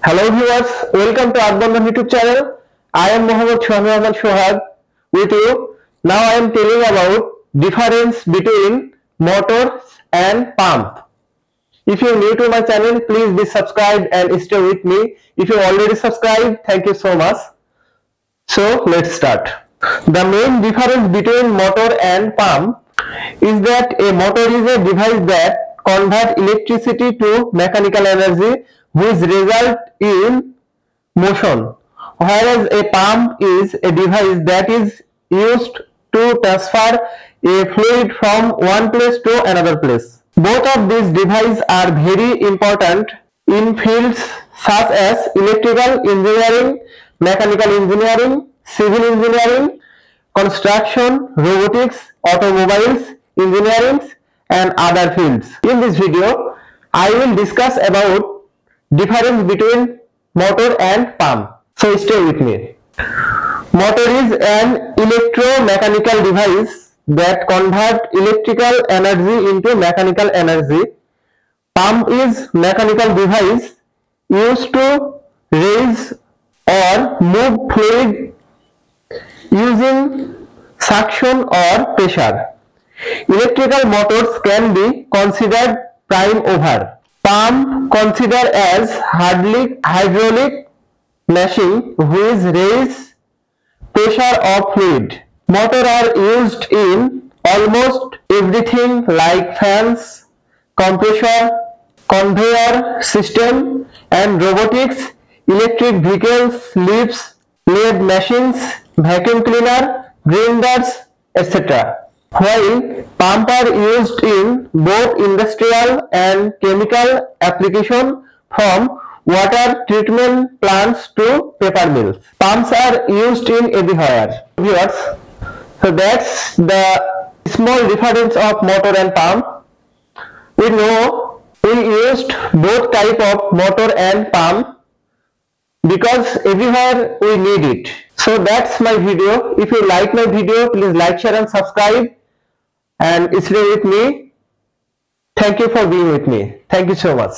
Hello viewers, welcome to Earthbondhon YouTube channel. I am Mohammad Shohag with you. Now I am telling about difference between motor and pump. If you are new to my channel, please be subscribed and stay with me. If you already subscribed, thank you so much. So let's start. The main difference between motor and pump is that a motor is a device that converts electricity to mechanical energy which result in motion, whereas a pump is a device that is used to transfer a fluid from one place to another place. Both of these devices are very important in fields such as electrical engineering, mechanical engineering, civil engineering, construction, robotics, automobiles, engineering and other fields. In this video, I will discuss about difference between motor and pump. So stay with me. Motor is an electromechanical device that converts electrical energy into mechanical energy. Pump is mechanical device used to raise or move fluid using suction or pressure. Electrical motors can be considered prime mover. Pump considered as hydraulic machine which raise pressure of fluid. Motors are used in almost everything like fans, compressor, conveyor system and robotics, electric vehicles, lifts, lathe machines, vacuum cleaner, grinders, etc. While pumps are used in both industrial and chemical application from water treatment plants to paper mills. Pumps are used in everywhere. Viewers, so that's the small difference of motor and pump. We know we used both type of motor and pump because everywhere we need it. So that's my video. If you like my video, please like, share and subscribe and stay with me. Thank you for being with me. Thank you so much.